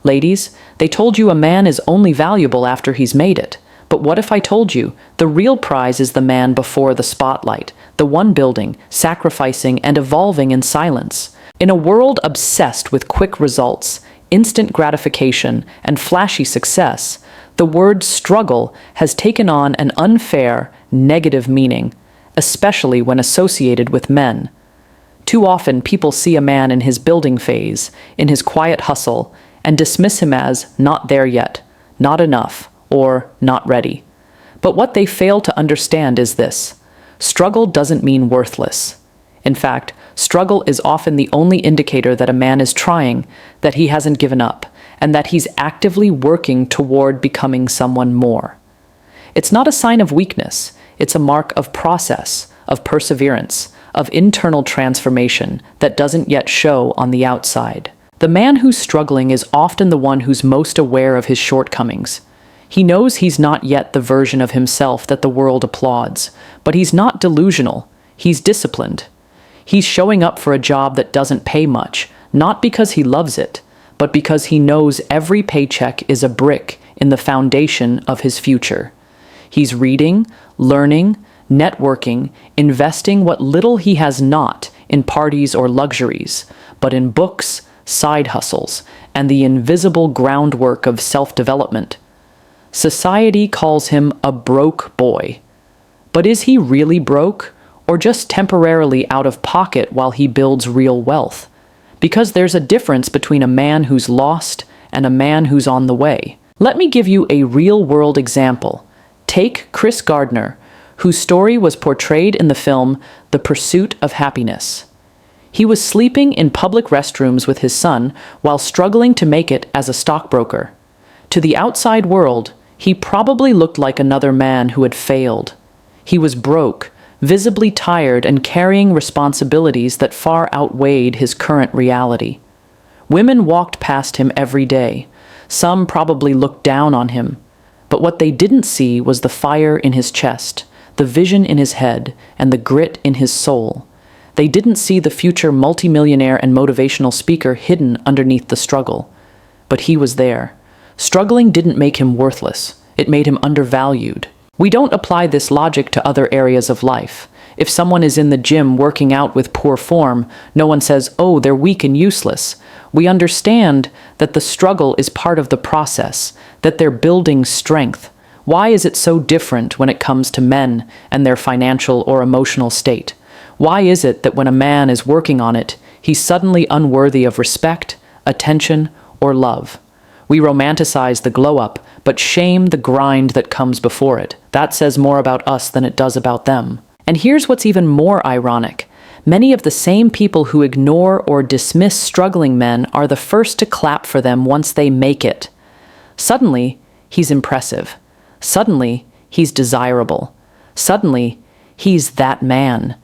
Ladies, they told you a man is only valuable after he's made it. But what if I told you the real prize is the man before the spotlight, the one building, sacrificing, and evolving in silence? In a world obsessed with quick results, instant gratification, and flashy success, the word struggle has taken on an unfair, negative meaning, especially when associated with men. Too often, people see a man in his building phase, in his quiet hustle, and dismiss him as not there yet, not enough, or not ready. But what they fail to understand is this: struggle doesn't mean worthless. In fact, struggle is often the only indicator that a man is trying, that he hasn't given up, and that he's actively working toward becoming someone more. It's not a sign of weakness, it's a mark of process, of perseverance, of internal transformation that doesn't yet show on the outside. The man who's struggling is often the one who's most aware of his shortcomings. He knows he's not yet the version of himself that the world applauds, but he's not delusional, he's disciplined. He's showing up for a job that doesn't pay much, not because he loves it, but because he knows every paycheck is a brick in the foundation of his future. He's reading, learning, networking, investing what little he has not in parties or luxuries, but in books, side hustles, and the invisible groundwork of self-development. Society calls him a broke boy. But is he really broke, or just temporarily out of pocket while he builds real wealth? Because there's a difference between a man who's lost and a man who's on the way. Let me give you a real-world example. Take Chris Gardner, whose story was portrayed in the film The Pursuit of Happiness. He was sleeping in public restrooms with his son while struggling to make it as a stockbroker. To the outside world, he probably looked like another man who had failed. He was broke, visibly tired, and carrying responsibilities that far outweighed his current reality. Women walked past him every day. Some probably looked down on him. But what they didn't see was the fire in his chest, the vision in his head, and the grit in his soul. They didn't see the future multimillionaire and motivational speaker hidden underneath the struggle. But he was there. Struggling didn't make him worthless. It made him undervalued. We don't apply this logic to other areas of life. If someone is in the gym working out with poor form, no one says, "Oh, they're weak and useless." We understand that the struggle is part of the process, that they're building strength. Why is it so different when it comes to men and their financial or emotional state? Why is it that when a man is working on it, he's suddenly unworthy of respect, attention, or love? We romanticize the glow-up, but shame the grind that comes before it. That says more about us than it does about them. And here's what's even more ironic. Many of the same people who ignore or dismiss struggling men are the first to clap for them once they make it. Suddenly, he's impressive. Suddenly, he's desirable. Suddenly, he's that man.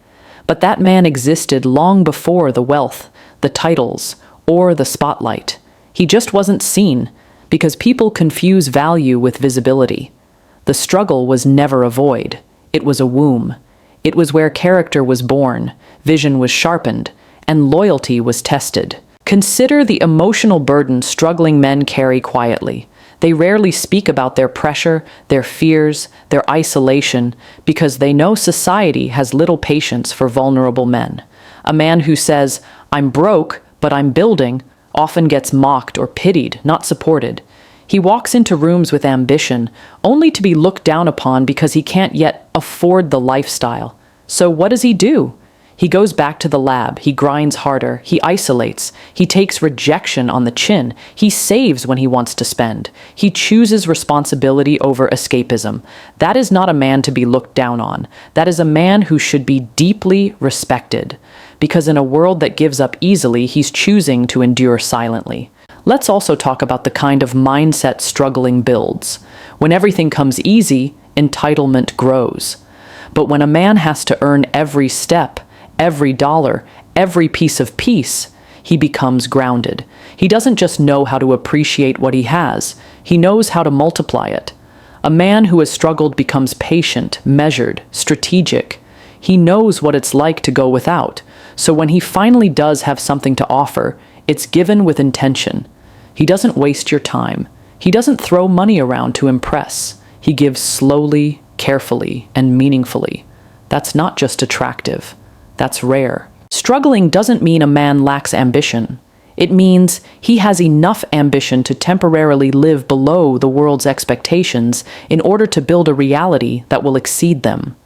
But that man existed long before the wealth, the titles, or the spotlight. He just wasn't seen, because people confuse value with visibility. The struggle was never a void. It was a womb. It was where character was born, vision was sharpened, and loyalty was tested. Consider the emotional burden struggling men carry quietly. They rarely speak about their pressure, their fears, their isolation, because they know society has little patience for vulnerable men. A man who says, "I'm broke, but I'm building," often gets mocked or pitied, not supported. He walks into rooms with ambition, only to be looked down upon because he can't yet afford the lifestyle. So what does he do? He goes back to the lab, he grinds harder, he isolates, he takes rejection on the chin, he saves when he wants to spend. He chooses responsibility over escapism. That is not a man to be looked down on. That is a man who should be deeply respected. Because in a world that gives up easily, he's choosing to endure silently. Let's also talk about the kind of mindset struggling builds. When everything comes easy, entitlement grows. But when a man has to earn every step, every dollar, every piece of peace, he becomes grounded. He doesn't just know how to appreciate what he has, he knows how to multiply it. A man who has struggled becomes patient, measured, strategic. He knows what it's like to go without, so when he finally does have something to offer, it's given with intention. He doesn't waste your time. He doesn't throw money around to impress. He gives slowly, carefully, and meaningfully. That's not just attractive. That's rare. Struggling doesn't mean a man lacks ambition. It means he has enough ambition to temporarily live below the world's expectations in order to build a reality that will exceed them.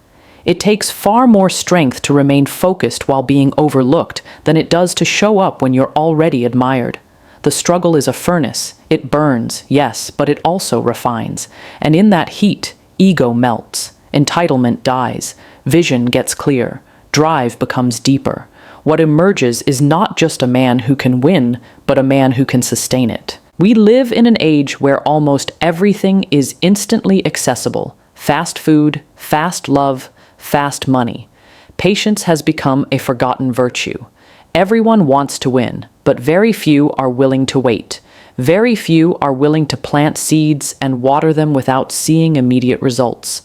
It takes far more strength to remain focused while being overlooked than it does to show up when you're already admired. The struggle is a furnace. It burns, yes, but it also refines. And in that heat, ego melts, entitlement dies, vision gets clear, drive becomes deeper. What emerges is not just a man who can win, but a man who can sustain it. We live in an age where almost everything is instantly accessible. Fast food, fast love, fast money. Patience has become a forgotten virtue. Everyone wants to win, but very few are willing to wait. Very few are willing to plant seeds and water them without seeing immediate results.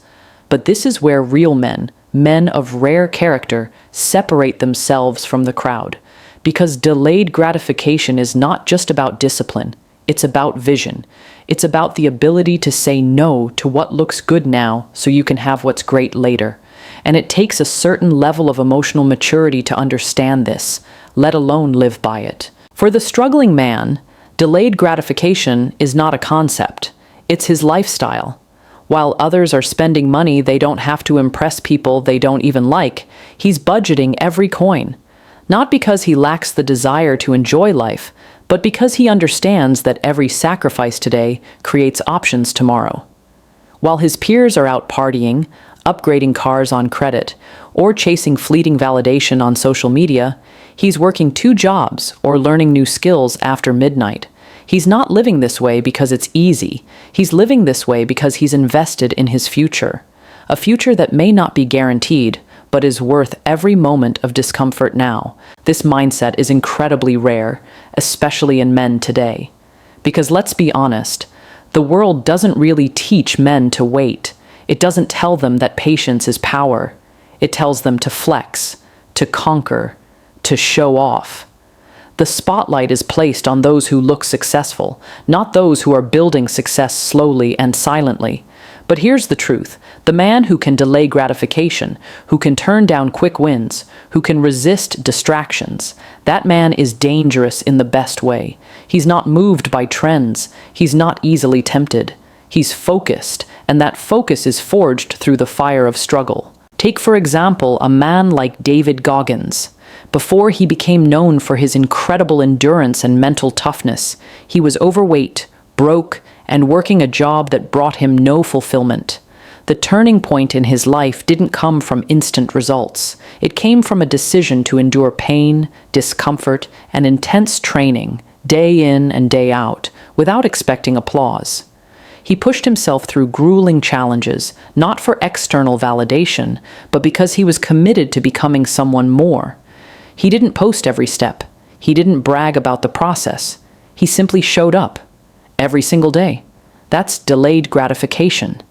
But this is where real men of rare character, separate themselves from the crowd. Because delayed gratification is not just about discipline, it's about vision. It's about the ability to say no to what looks good now so you can have what's great later. And it takes a certain level of emotional maturity to understand this, let alone live by it. For the struggling man, delayed gratification is not a concept, it's his lifestyle. While others are spending money they don't have to impress people they don't even like, he's budgeting every coin. Not because he lacks the desire to enjoy life, but because he understands that every sacrifice today creates options tomorrow. While his peers are out partying, upgrading cars on credit, or chasing fleeting validation on social media, he's working 2 jobs or learning new skills after midnight. He's not living this way because it's easy. He's living this way because he's invested in his future. A future that may not be guaranteed, but is worth every moment of discomfort now. This mindset is incredibly rare, especially in men today. Because let's be honest, the world doesn't really teach men to wait. It doesn't tell them that patience is power. It tells them to flex, to conquer, to show off. The spotlight is placed on those who look successful, not those who are building success slowly and silently. But here's the truth. The man who can delay gratification, who can turn down quick wins, who can resist distractions, that man is dangerous in the best way. He's not moved by trends. He's not easily tempted. He's focused, and that focus is forged through the fire of struggle. Take, for example, a man like David Goggins. Before he became known for his incredible endurance and mental toughness, he was overweight, broke, and working a job that brought him no fulfillment. The turning point in his life didn't come from instant results. It came from a decision to endure pain, discomfort, and intense training, day in and day out, without expecting applause. He pushed himself through grueling challenges, not for external validation, but because he was committed to becoming someone more. He didn't post every step. He didn't brag about the process. He simply showed up. Every single day. That's delayed gratification.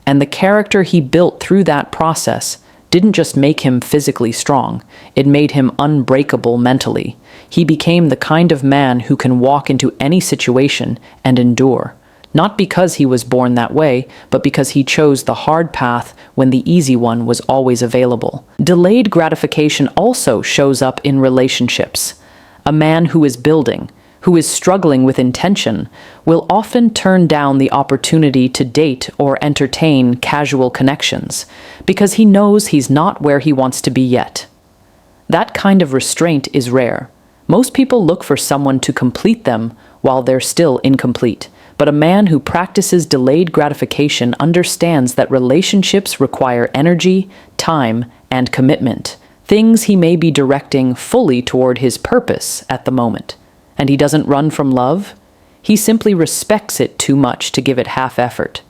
And the character he built through that process didn't just make him physically strong, it made him unbreakable mentally. He became the kind of man who can walk into any situation and endure. Not because he was born that way, but because he chose the hard path when the easy one was always available. Delayed gratification also shows up in relationships. A man who is building, who is struggling with intention, will often turn down the opportunity to date or entertain casual connections, because he knows he's not where he wants to be yet. That kind of restraint is rare. Most people look for someone to complete them while they're still incomplete. But a man who practices delayed gratification understands that relationships require energy, time, and commitment, things he may be directing fully toward his purpose at the moment. And he doesn't run from love. He simply respects it too much to give it half effort.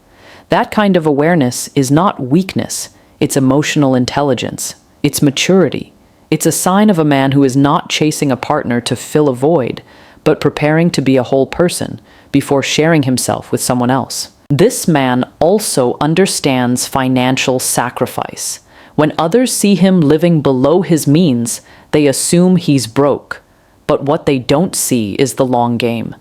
That kind of awareness is not weakness, it's emotional intelligence, it's maturity. It's a sign of a man who is not chasing a partner to fill a void, but preparing to be a whole person before sharing himself with someone else. This man also understands financial sacrifice. When others see him living below his means, they assume he's broke. But what they don't see is the long game.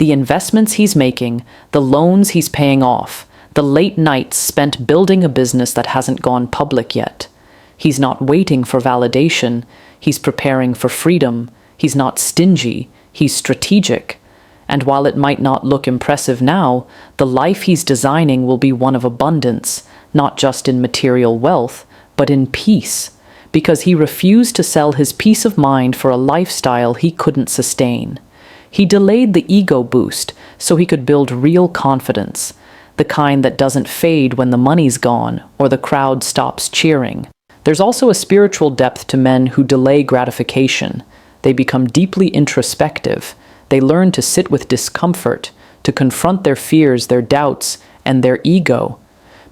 The investments he's making, the loans he's paying off, the late nights spent building a business that hasn't gone public yet. He's not waiting for validation, he's preparing for freedom. He's not stingy, he's strategic. And while it might not look impressive now, the life he's designing will be one of abundance, not just in material wealth, but in peace, because he refused to sell his peace of mind for a lifestyle he couldn't sustain. He delayed the ego boost so he could build real confidence, the kind that doesn't fade when the money's gone or the crowd stops cheering. There's also a spiritual depth to men who delay gratification. They become deeply introspective. They learn to sit with discomfort, to confront their fears, their doubts, and their ego.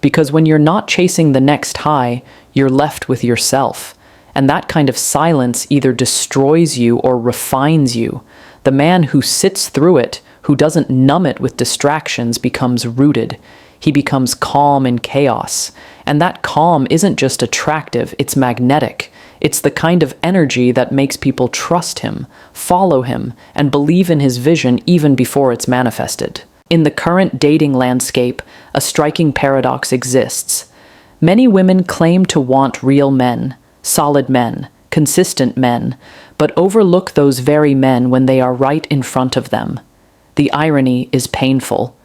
Because when you're not chasing the next high, you're left with yourself. And that kind of silence either destroys you or refines you. The man who sits through it, who doesn't numb it with distractions, becomes rooted. He becomes calm in chaos. And that calm isn't just attractive, it's magnetic. It's the kind of energy that makes people trust him, follow him, and believe in his vision even before it's manifested. In the current dating landscape, a striking paradox exists. Many women claim to want real men, solid men, consistent men, but overlook those very men when they are right in front of them. The irony is painful.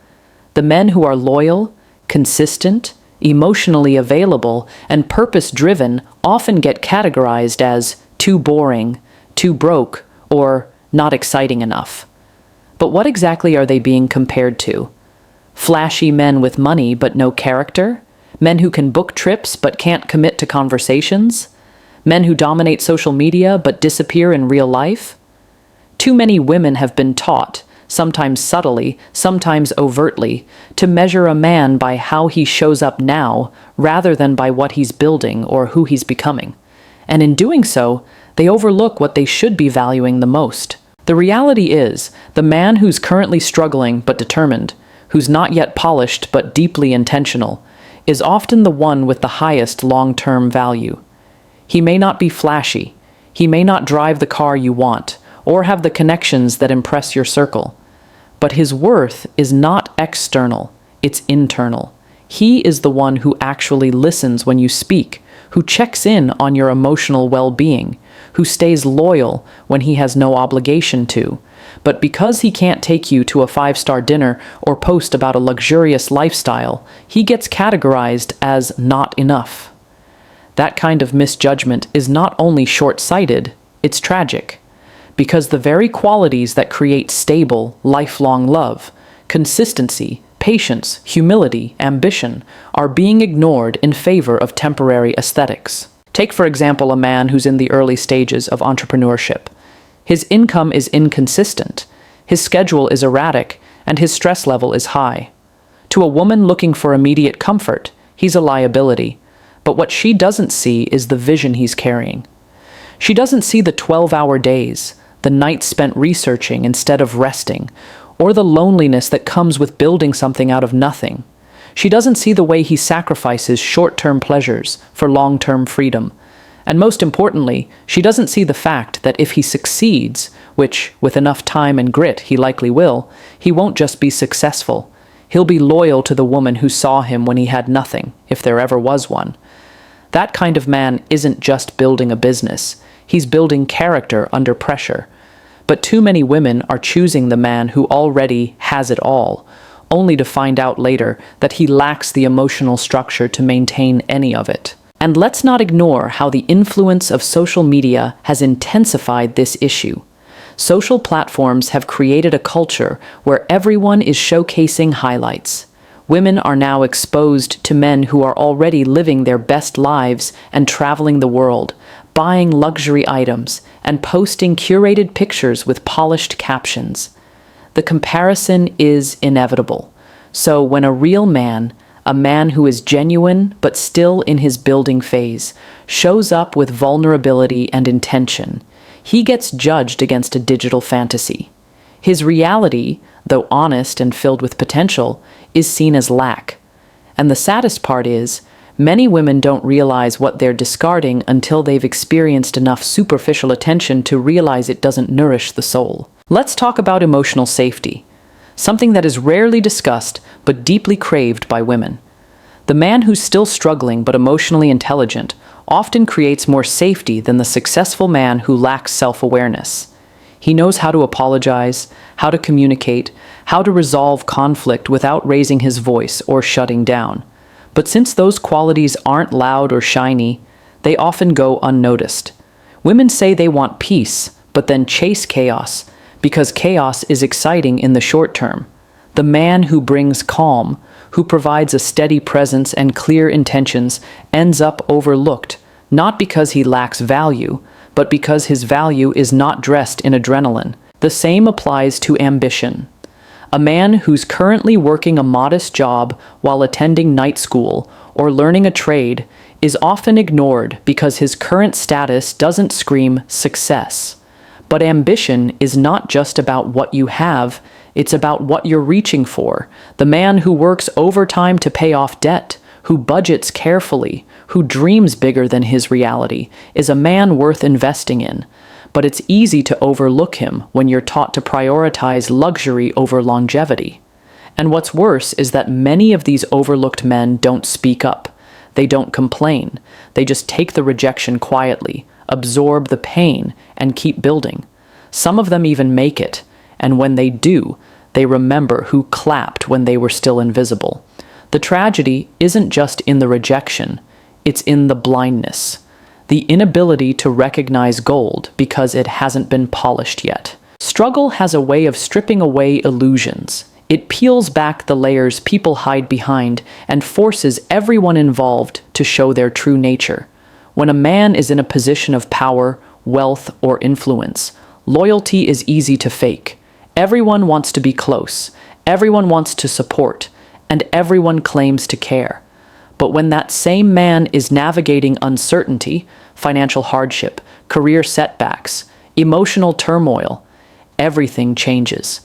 The men who are loyal, consistent, emotionally available, and purpose-driven often get categorized as too boring, too broke, or not exciting enough. But what exactly are they being compared to? Flashy men with money but no character? Men who can book trips but can't commit to conversations? Men who dominate social media but disappear in real life? Too many women have been taught, sometimes subtly, sometimes overtly, to measure a man by how he shows up now rather than by what he's building or who he's becoming. And in doing so, they overlook what they should be valuing the most. The reality is, the man who's currently struggling but determined, who's not yet polished but deeply intentional, is often the one with the highest long-term value. He may not be flashy, he may not drive the car you want, or have the connections that impress your circle. But his worth is not external, it's internal. He is the one who actually listens when you speak, who checks in on your emotional well-being, who stays loyal when he has no obligation to. But because he can't take you to a 5-star dinner or post about a luxurious lifestyle, he gets categorized as not enough. That kind of misjudgment is not only short-sighted, it's tragic. Because the very qualities that create stable, lifelong love, consistency, patience, humility, ambition, are being ignored in favor of temporary aesthetics. Take, for example, a man who's in the early stages of entrepreneurship. His income is inconsistent, his schedule is erratic, and his stress level is high. To a woman looking for immediate comfort, he's a liability. But what she doesn't see is the vision he's carrying. She doesn't see the 12-hour days, the nights spent researching instead of resting, or the loneliness that comes with building something out of nothing. She doesn't see the way he sacrifices short-term pleasures for long-term freedom. And most importantly, she doesn't see the fact that if he succeeds, which, with enough time and grit, he likely will, he won't just be successful. He'll be loyal to the woman who saw him when he had nothing, if there ever was one. That kind of man isn't just building a business. He's building character under pressure. But too many women are choosing the man who already has it all, only to find out later that he lacks the emotional structure to maintain any of it. And let's not ignore how the influence of social media has intensified this issue. Social platforms have created a culture where everyone is showcasing highlights. Women are now exposed to men who are already living their best lives and traveling the world, buying luxury items, and posting curated pictures with polished captions. The comparison is inevitable. So when a real man, a man who is genuine but still in his building phase, shows up with vulnerability and intention, he gets judged against a digital fantasy. His reality, though honest and filled with potential, is seen as lack. And the saddest part is, many women don't realize what they're discarding until they've experienced enough superficial attention to realize it doesn't nourish the soul. Let's talk about emotional safety. something that is rarely discussed but deeply craved by women. The man who's still struggling but emotionally intelligent often creates more safety than the successful man who lacks self-awareness. He knows how to apologize, how to communicate, how to resolve conflict without raising his voice or shutting down. But since those qualities aren't loud or shiny, they often go unnoticed. Women say they want peace, but then chase chaos, because chaos is exciting in the short term. The man who brings calm, who provides a steady presence and clear intentions, ends up overlooked, not because he lacks value, but because his value is not dressed in adrenaline. The same applies to ambition. A man who's currently working a modest job while attending night school or learning a trade is often ignored because his current status doesn't scream success. But ambition is not just about what you have, it's about what you're reaching for. The man who works overtime to pay off debt, who budgets carefully, who dreams bigger than his reality, is a man worth investing in. But it's easy to overlook him when you're taught to prioritize luxury over longevity. And what's worse is that many of these overlooked men don't speak up. They don't complain. They just take the rejection quietly, absorb the pain, and keep building. Some of them even make it, and when they do, they remember who clapped when they were still invisible. The tragedy isn't just in the rejection, it's in the blindness. The inability to recognize gold because it hasn't been polished yet. Struggle has a way of stripping away illusions. It peels back the layers people hide behind and forces everyone involved to show their true nature. When a man is in a position of power, wealth, or influence, loyalty is easy to fake. Everyone wants to be close, everyone wants to support, and everyone claims to care. But when that same man is navigating uncertainty, financial hardship, career setbacks, emotional turmoil, everything changes.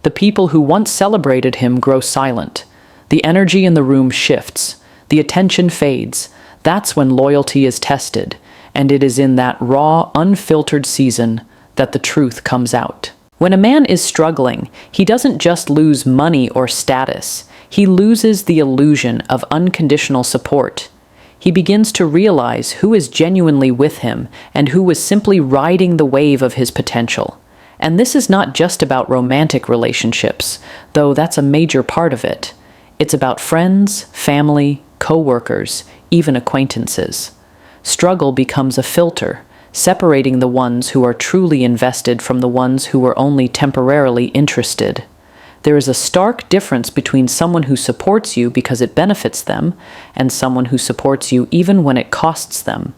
The people who once celebrated him grow silent. The energy in the room shifts. The attention fades. That's when loyalty is tested, and it is in that raw, unfiltered season that the truth comes out. When a man is struggling, he doesn't just lose money or status. He loses the illusion of unconditional support. He begins to realize who is genuinely with him and who is simply riding the wave of his potential. And this is not just about romantic relationships, though that's a major part of it. It's about friends, family, co-workers, even acquaintances. Struggle becomes a filter, separating the ones who are truly invested from the ones who are only temporarily interested. There is a stark difference between someone who supports you because it benefits them and someone who supports you even when it costs them.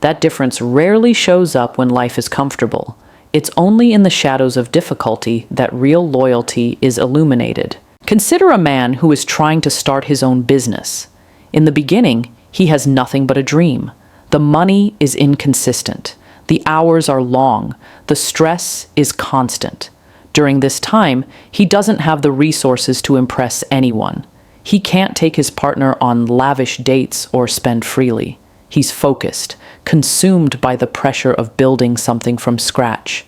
That difference rarely shows up when life is comfortable. It's only in the shadows of difficulty that real loyalty is illuminated. Consider a man who is trying to start his own business. In the beginning, he has nothing but a dream. The money is inconsistent. The hours are long. The stress is constant. During this time, he doesn't have the resources to impress anyone. He can't take his partner on lavish dates or spend freely. He's focused, consumed by the pressure of building something from scratch.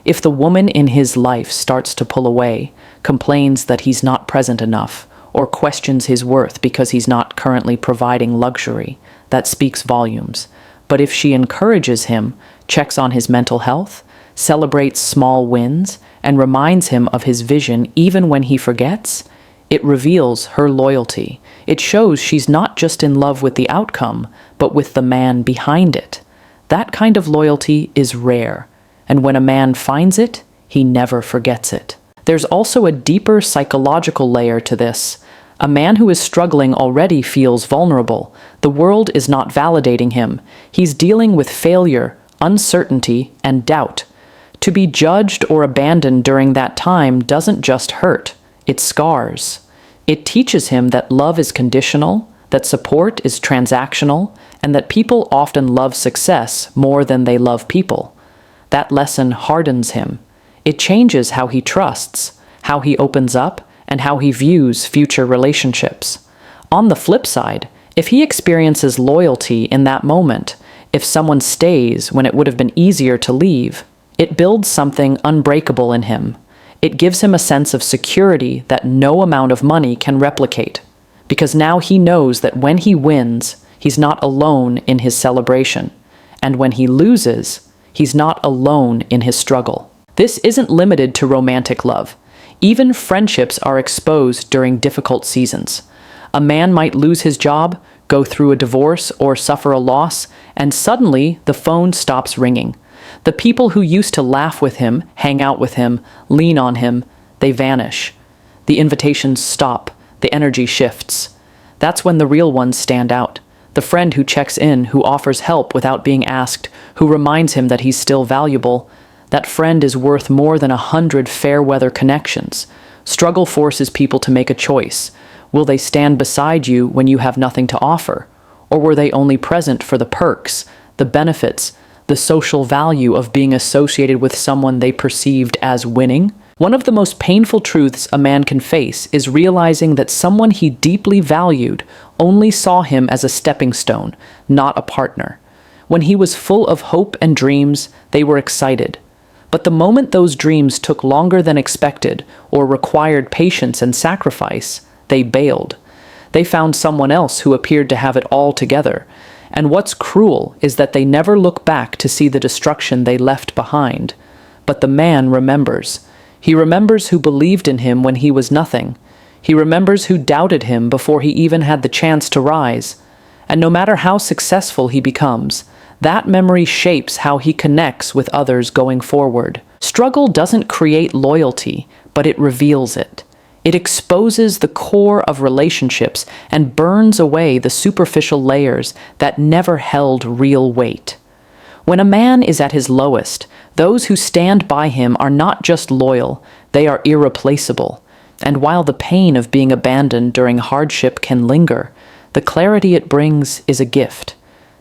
If the woman in his life starts to pull away, complains that he's not present enough, or questions his worth because he's not currently providing luxury, that speaks volumes. But if she encourages him, checks on his mental health, celebrates small wins, and reminds him of his vision even when he forgets, it reveals her loyalty. It shows she's not just in love with the outcome, but with the man behind it. That kind of loyalty is rare, and when a man finds it, he never forgets it. There's also a deeper psychological layer to this. A man who is struggling already feels vulnerable. The world is not validating him. He's dealing with failure, uncertainty, and doubt. To be judged or abandoned during that time doesn't just hurt, it scars. It teaches him that love is conditional, that support is transactional, and that people often love success more than they love people. That lesson hardens him. It changes how he trusts, how he opens up, and how he views future relationships. On the flip side, if he experiences loyalty in that moment, if someone stays when it would have been easier to leave, it builds something unbreakable in him. It gives him a sense of security that no amount of money can replicate. Because now he knows that when he wins, he's not alone in his celebration. And when he loses, he's not alone in his struggle. This isn't limited to romantic love. Even friendships are exposed during difficult seasons. A man might lose his job, go through a divorce, or suffer a loss, and suddenly the phone stops ringing. The people who used to laugh with him, hang out with him, lean on him, they vanish. The invitations stop. The energy shifts. That's when the real ones stand out. The friend who checks in, who offers help without being asked, who reminds him that he's still valuable. That friend is worth more than 100 fair-weather connections. Struggle forces people to make a choice. Will they stand beside you when you have nothing to offer? Or were they only present for the perks, the benefits, the social value of being associated with someone they perceived as winning? One of the most painful truths a man can face is realizing that someone he deeply valued only saw him as a stepping stone, not a partner. When he was full of hope and dreams, they were excited. But the moment those dreams took longer than expected or required patience and sacrifice, they bailed. They found someone else who appeared to have it all together. And what's cruel is that they never look back to see the destruction they left behind. But the man remembers. He remembers who believed in him when he was nothing. He remembers who doubted him before he even had the chance to rise. And no matter how successful he becomes, that memory shapes how he connects with others going forward. Struggle doesn't create loyalty, but it reveals it. It exposes the core of relationships and burns away the superficial layers that never held real weight. When a man is at his lowest, those who stand by him are not just loyal, they are irreplaceable. And while the pain of being abandoned during hardship can linger, the clarity it brings is a gift.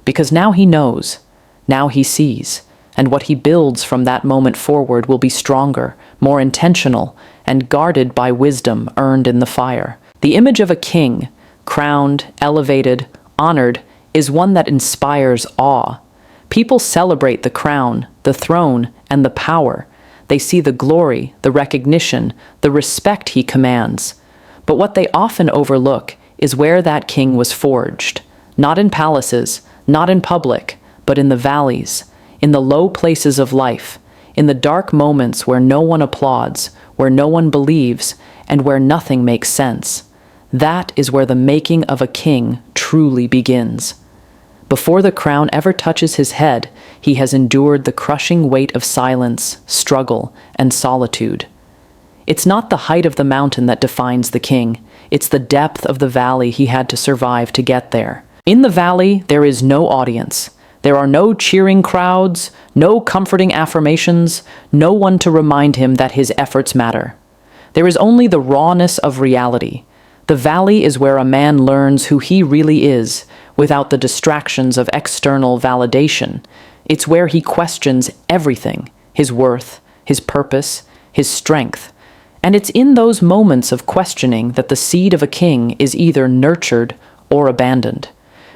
Because now he knows, now he sees, and what he builds from that moment forward will be stronger, more intentional, and guarded by wisdom earned in the fire. The image of a king, crowned, elevated, honored, is one that inspires awe. People celebrate the crown, the throne, and the power. They see the glory, the recognition, the respect he commands. But what they often overlook is where that king was forged. Not in palaces, not in public, but in the valleys, in the low places of life, in the dark moments where no one applauds, where no one believes, and where nothing makes sense. That is where the making of a king truly begins. Before the crown ever touches his head, he has endured the crushing weight of silence, struggle, and solitude. It's not the height of the mountain that defines the king. It's the depth of the valley he had to survive to get there. In the valley, there is no audience. There are no cheering crowds, no comforting affirmations, no one to remind him that his efforts matter. There is only the rawness of reality. The valley is where a man learns who he really is, without the distractions of external validation. It's where he questions everything, his worth, his purpose, his strength. And it's in those moments of questioning that the seed of a king is either nurtured or abandoned.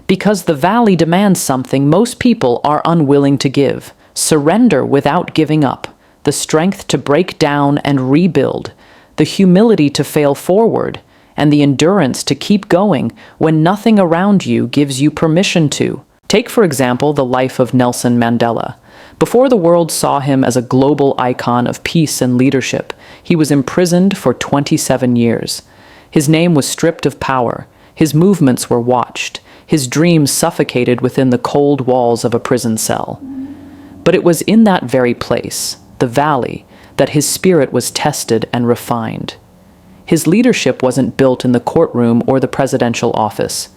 Because the valley demands something most people are unwilling to give: surrender without giving up, the strength to break down and rebuild, the humility to fail forward, and the endurance to keep going when nothing around you gives you permission to. Take, for example, the life of Nelson Mandela. Before the world saw him as a global icon of peace and leadership, he was imprisoned for 27 years. His name was stripped of power, his movements were watched, his dreams suffocated within the cold walls of a prison cell. But it was in that very place, the valley, that his spirit was tested and refined. His leadership wasn't built in the courtroom or the presidential office.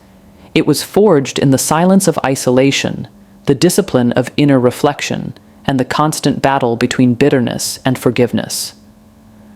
It was forged in the silence of isolation, the discipline of inner reflection, and the constant battle between bitterness and forgiveness.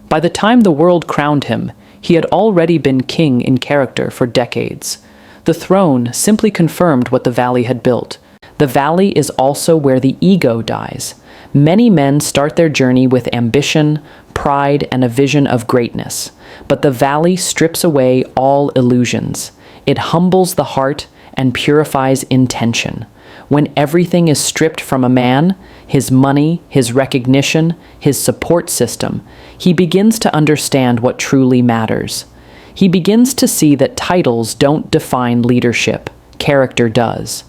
By the time the world crowned him, he had already been king in character for decades. The throne simply confirmed what the valley had built. The valley is also where the ego dies. Many men start their journey with ambition, pride, and a vision of greatness. But the valley strips away all illusions. It humbles the heart and purifies intention. When everything is stripped from a man, his money, his recognition, his support system, he begins to understand what truly matters. He begins to see that titles don't define leadership, character does.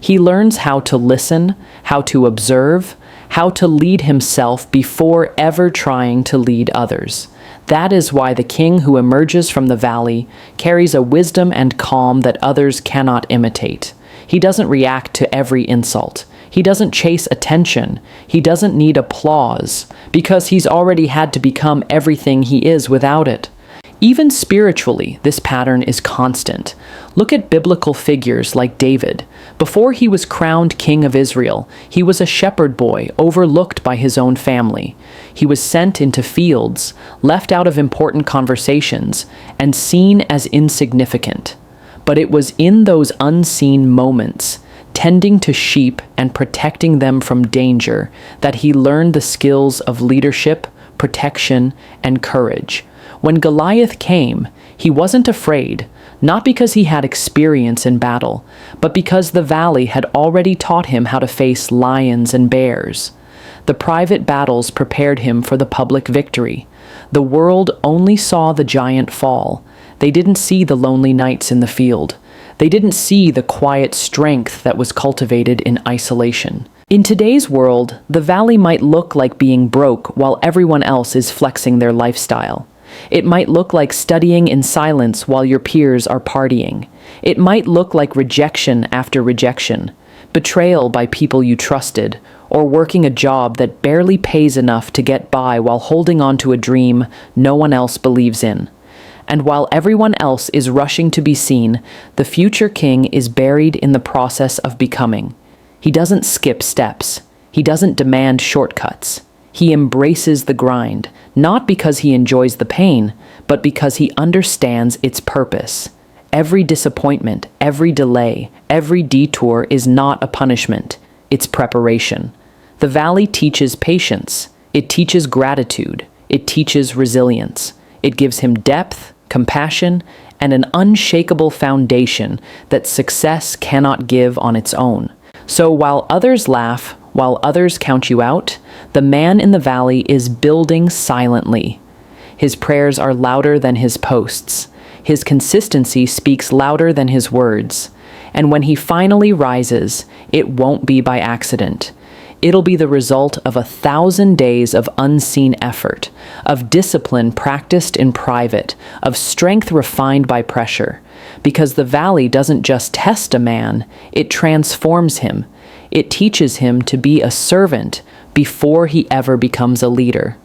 He learns how to listen, how to observe, how to lead himself before ever trying to lead others. That is why the king who emerges from the valley carries a wisdom and calm that others cannot imitate. He doesn't react to every insult. He doesn't chase attention. He doesn't need applause, because he's already had to become everything he is without it. Even spiritually, this pattern is constant. Look at biblical figures like David. Before he was crowned king of Israel, he was a shepherd boy overlooked by his own family. He was sent into fields, left out of important conversations, and seen as insignificant. But it was in those unseen moments, tending to sheep and protecting them from danger, that he learned the skills of leadership, protection, and courage. When Goliath came, he wasn't afraid, not because he had experience in battle, but because the valley had already taught him how to face lions and bears. The private battles prepared him for the public victory. The world only saw the giant fall. They didn't see the lonely nights in the field. They didn't see the quiet strength that was cultivated in isolation. In today's world, the valley might look like being broke while everyone else is flexing their lifestyle. It might look like studying in silence while your peers are partying. It might look like rejection after rejection, betrayal by people you trusted, or working a job that barely pays enough to get by while holding on to a dream no one else believes in. And while everyone else is rushing to be seen, the future king is buried in the process of becoming. He doesn't skip steps. He doesn't demand shortcuts. He embraces the grind, not because he enjoys the pain, but because he understands its purpose. Every disappointment, every delay, every detour is not a punishment. It's preparation. The valley teaches patience. It teaches gratitude. It teaches resilience. It gives him depth, compassion, and an unshakable foundation that success cannot give on its own. So while others laugh, while others count you out, the man in the valley is building silently. His prayers are louder than his posts. His consistency speaks louder than his words. And when he finally rises, it won't be by accident. It'll be the result of 1,000 days of unseen effort, of discipline practiced in private, of strength refined by pressure. Because the valley doesn't just test a man, it transforms him. It teaches him to be a servant before he ever becomes a leader.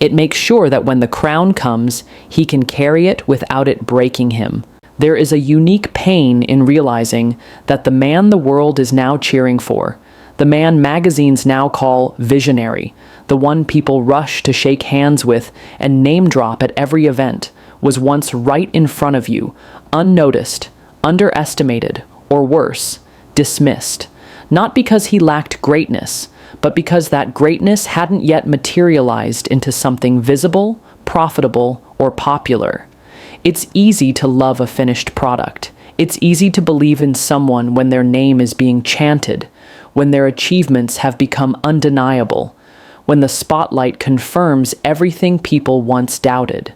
It makes sure that when the crown comes, he can carry it without it breaking him. There is a unique pain in realizing that the man the world is now cheering for, the man magazines now call visionary, the one people rush to shake hands with and name drop at every event, was once right in front of you, unnoticed, underestimated, or worse, dismissed. Not because he lacked greatness, but because that greatness hadn't yet materialized into something visible, profitable, or popular. It's easy to love a finished product. It's easy to believe in someone when their name is being chanted, when their achievements have become undeniable, when the spotlight confirms everything people once doubted.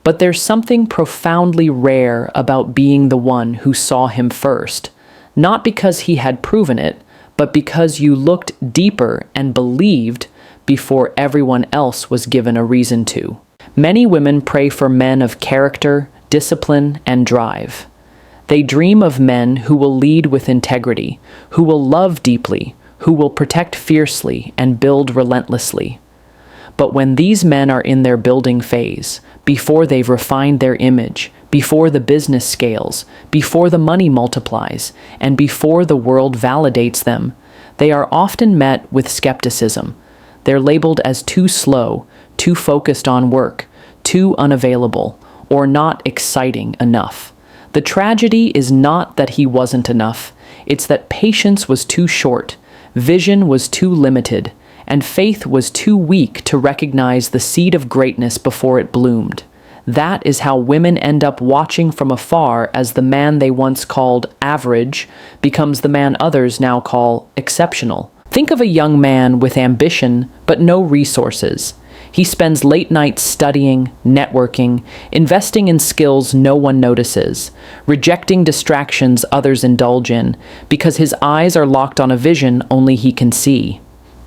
But there's something profoundly rare about being the one who saw him first. Not because he had proven it, but because you looked deeper and believed before everyone else was given a reason to. Many women pray for men of character, discipline, and drive. They dream of men who will lead with integrity, who will love deeply, who will protect fiercely and build relentlessly. But when these men are in their building phase, before they've refined their image, before the business scales, before the money multiplies, and before the world validates them, they are often met with skepticism. They're labeled as too slow, too focused on work, too unavailable, or not exciting enough. The tragedy is not that he wasn't enough. It's that patience was too short, vision was too limited, and faith was too weak to recognize the seed of greatness before it bloomed. That is how women end up watching from afar as the man they once called average becomes the man others now call exceptional. Think of a young man with ambition but no resources. He spends late nights studying, networking, investing in skills no one notices, rejecting distractions others indulge in, because his eyes are locked on a vision only he can see.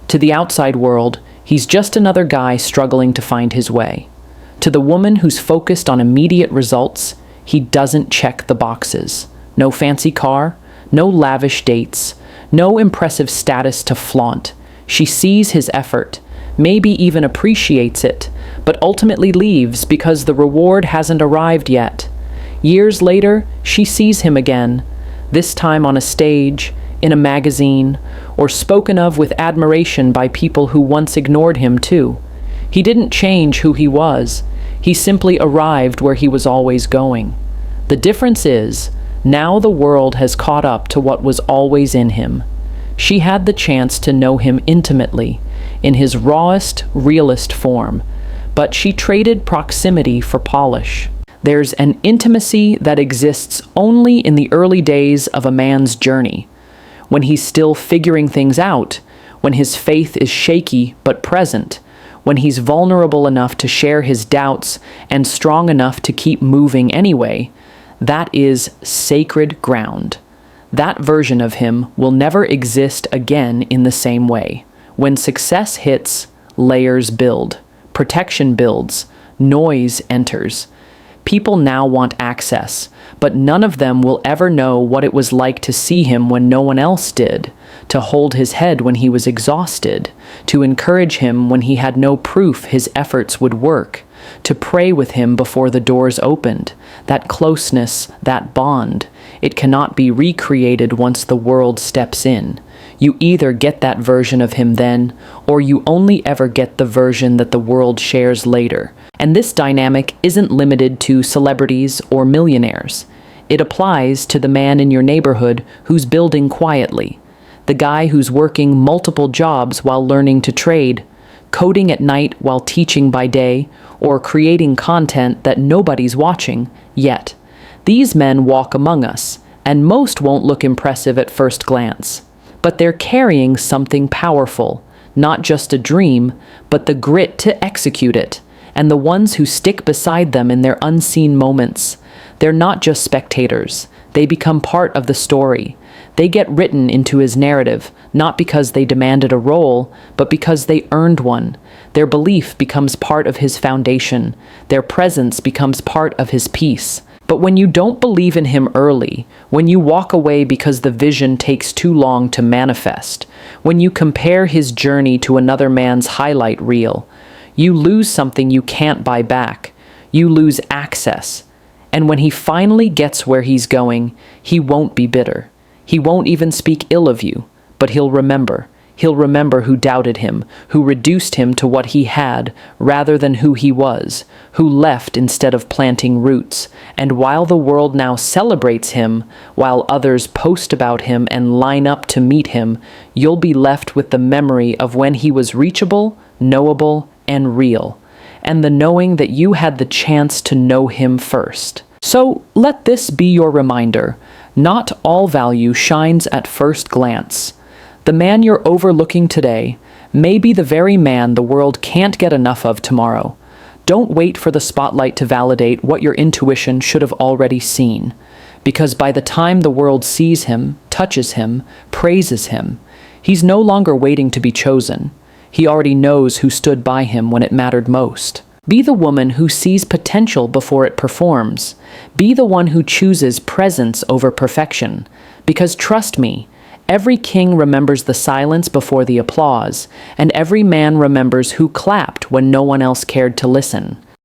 To the outside world, he's just another guy struggling to find his way. To the woman who's focused on immediate results, he doesn't check the boxes. No fancy car, no lavish dates, no impressive status to flaunt. She sees his effort, maybe even appreciates it, but ultimately leaves because the reward hasn't arrived yet. Years later, she sees him again, this time on a stage, in a magazine, or spoken of with admiration by people who once ignored him too. He didn't change who he was. He simply arrived where he was always going. The difference is, now the world has caught up to what was always in him. She had the chance to know him intimately, in his rawest, realest form, but she traded proximity for polish. There's an intimacy that exists only in the early days of a man's journey, when he's still figuring things out, when his faith is shaky but present, when he's vulnerable enough to share his doubts and strong enough to keep moving anyway. That is sacred ground. That version of him will never exist again in the same way. When success hits, layers build, protection builds, noise enters. People now want access, but none of them will ever know what it was like to see him when no one else did, to hold his head when he was exhausted, to encourage him when he had no proof his efforts would work, to pray with him before the doors opened. That closeness, that bond, it cannot be recreated once the world steps in. You either get that version of him then, or you only ever get the version that the world shares later. And this dynamic isn't limited to celebrities or millionaires. It applies to the man in your neighborhood who's building quietly, the guy who's working multiple jobs while learning to trade, coding at night while teaching by day, or creating content that nobody's watching yet. These men walk among us, and most won't look impressive at first glance. But they're carrying something powerful, not just a dream, but the grit to execute it, and the ones who stick beside them in their unseen moments. They're not just spectators, they become part of the story. They get written into his narrative, not because they demanded a role, but because they earned one. Their belief becomes part of his foundation. Their presence becomes part of his peace. But when you don't believe in him early, when you walk away because the vision takes too long to manifest, when you compare his journey to another man's highlight reel, you lose something you can't buy back. You lose access. And when he finally gets where he's going, he won't be bitter. He won't even speak ill of you, but he'll remember. He'll remember who doubted him, who reduced him to what he had rather than who he was, who left instead of planting roots. And while the world now celebrates him, while others post about him and line up to meet him, you'll be left with the memory of when he was reachable, knowable, and real, and the knowing that you had the chance to know him first. So let this be your reminder. Not all value shines at first glance. The man you're overlooking today may be the very man the world can't get enough of tomorrow. Don't wait for the spotlight to validate what your intuition should have already seen, because by the time the world sees him, touches him, praises him, he's no longer waiting to be chosen. He already knows who stood by him when it mattered most. Be the woman who sees potential before it performs. Be the one who chooses presence over perfection. Because trust me, every king remembers the silence before the applause, and every man remembers who clapped when no one else cared to listen.